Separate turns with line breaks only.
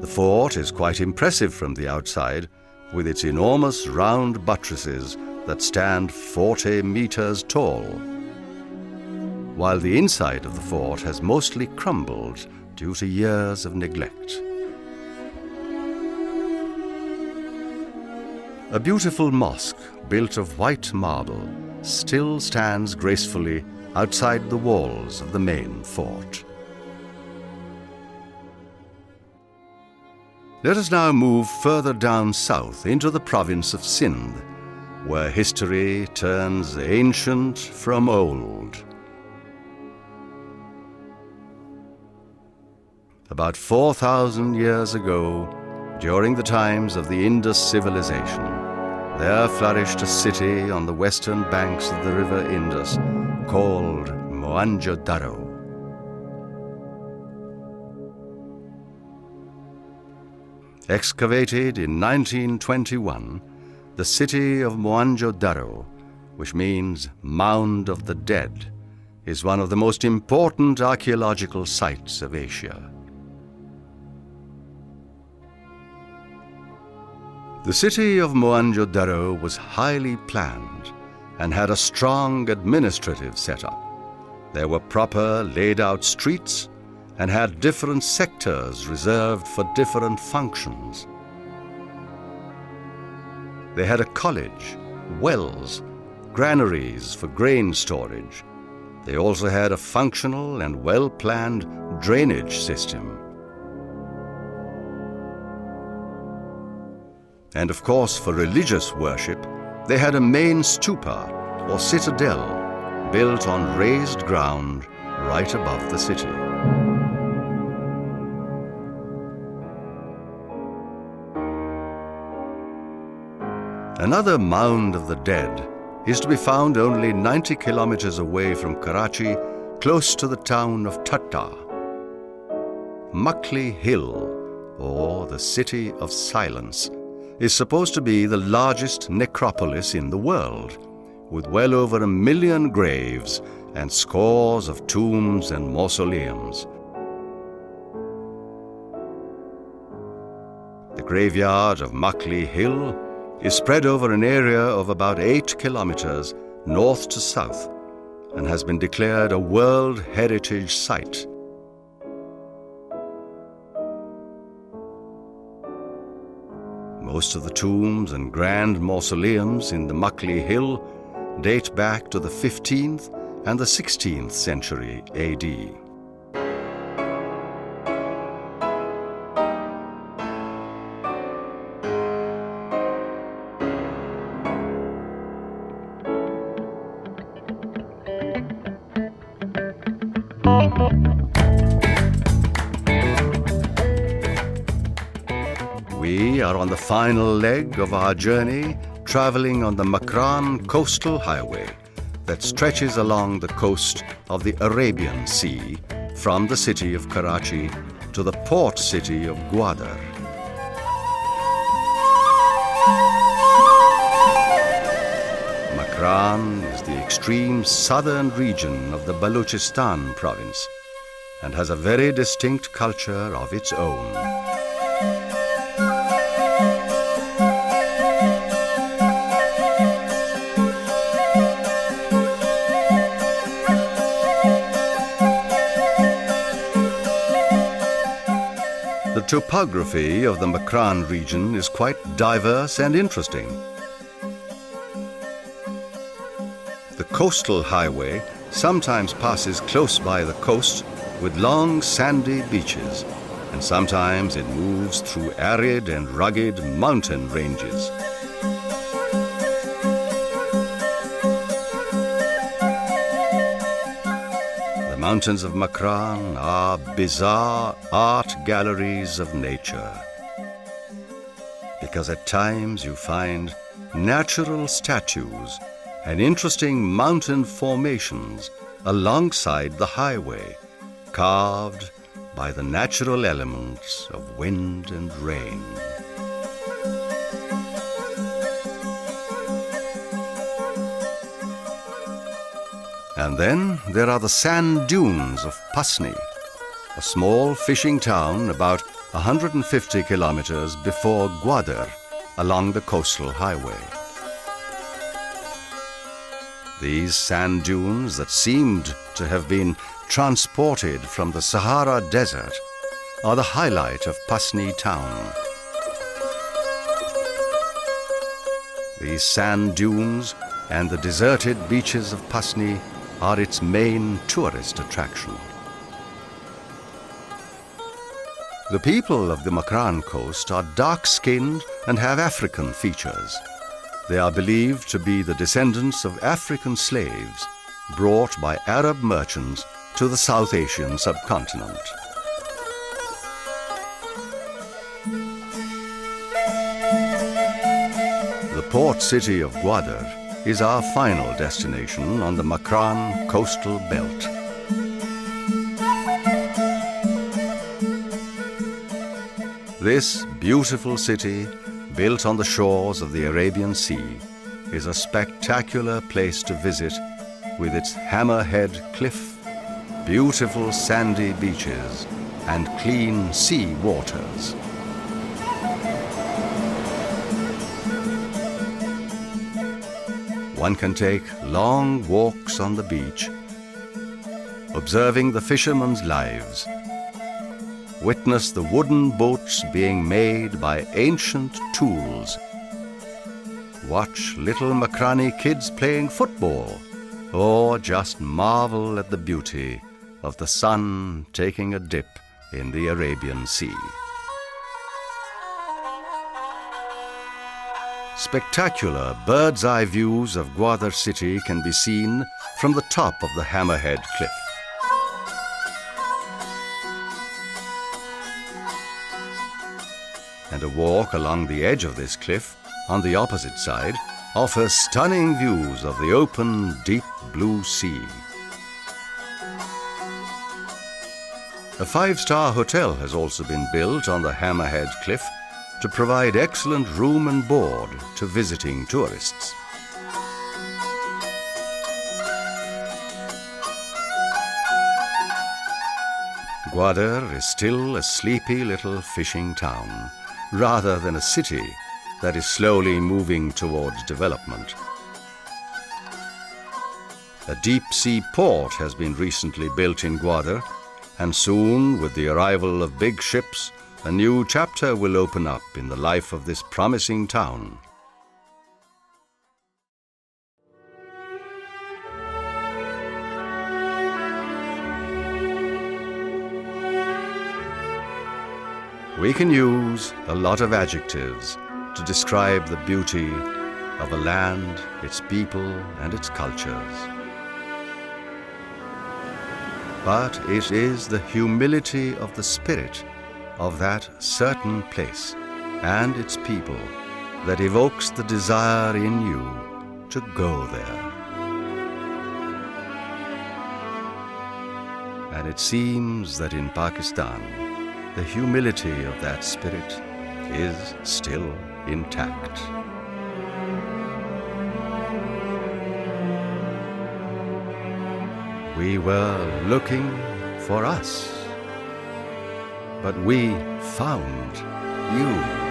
The fort is quite impressive from the outside, with its enormous round buttresses that stand 40 meters tall, while the inside of the fort has mostly crumbled due to years of neglect. A beautiful mosque built of white marble still stands gracefully outside the walls of the main fort. Let us now move further down south into the province of Sindh, where history turns ancient from old. About 4,000 years ago, during the times of the Indus civilization, there flourished a city on the western banks of the river Indus called Mohenjo-daro. Excavated in 1921, the city of Mohenjo-daro, which means Mound of the Dead, is one of the most important archaeological sites of Asia. The city of Mohenjo-daro was highly planned and had a strong administrative setup. There were proper laid-out streets and had different sectors reserved for different functions. They had a college, wells, granaries for grain storage. They also had a functional and well-planned drainage system. And of course, for religious worship, they had a main stupa, or citadel, built on raised ground right above the city. Another Mound of the Dead is to be found only 90 kilometers away from Karachi, close to the town of Thatta. Muckley Hill, or the City of Silence, is supposed to be the largest necropolis in the world, with well over 1 million graves and scores of tombs and mausoleums. The graveyard of Muckley Hill is spread over an area of about 8 kilometers north to south and has been declared a World Heritage Site. Most of the tombs and grand mausoleums in the Muckley Hill date back to the 15th and the 16th century AD. We are on the final leg of our journey, traveling on the Makran Coastal Highway that stretches along the coast of the Arabian Sea from the city of Karachi to the port city of Gwadar. Makran is the extreme southern region of the Balochistan province and has a very distinct culture of its own. The topography of the Makran region is quite diverse and interesting. The coastal highway sometimes passes close by the coast with long sandy beaches, and sometimes it moves through arid and rugged mountain ranges. The mountains of Makran are bizarre art galleries of nature, because at times you find natural statues and interesting mountain formations alongside the highway, carved by the natural elements of wind and rain. And then there are the sand dunes of Pasni, a small fishing town about 150 kilometers before Gwadar along the coastal highway. These sand dunes that seemed to have been transported from the Sahara Desert are the highlight of Pasni town. These sand dunes and the deserted beaches of Pasni are its main tourist attraction. The people of the Makran coast are dark-skinned and have African features. They are believed to be the descendants of African slaves brought by Arab merchants to the South Asian subcontinent. The port city of Gwadar is our final destination on the Makran coastal belt. This beautiful city, built on the shores of the Arabian Sea, is a spectacular place to visit with its hammerhead cliff, beautiful sandy beaches, and clean sea waters. One can take long walks on the beach, observing the fishermen's lives, witness the wooden boats being made by ancient tools, watch little Makrani kids playing football, or just marvel at the beauty of the sun taking a dip in the Arabian Sea. Spectacular bird's-eye views of Gwadar city can be seen from the top of the Hammerhead Cliff. And a walk along the edge of this cliff on the opposite side offers stunning views of the open, deep blue sea. A five-star hotel has also been built on the Hammerhead Cliff to provide excellent room and board to visiting tourists. Gwadar is still a sleepy little fishing town, rather than a city that is slowly moving towards development. A deep-sea port has been recently built in Gwadar, and soon, with the arrival of big ships, a new chapter will open up in the life of this promising town. We can use a lot of adjectives to describe the beauty of a land, its people, and its cultures. But it is the humility of the spirit of that certain place and its people that evokes the desire in you to go there. And it seems that in Pakistan, the humility of that spirit is still intact. We were looking for us, but we found you.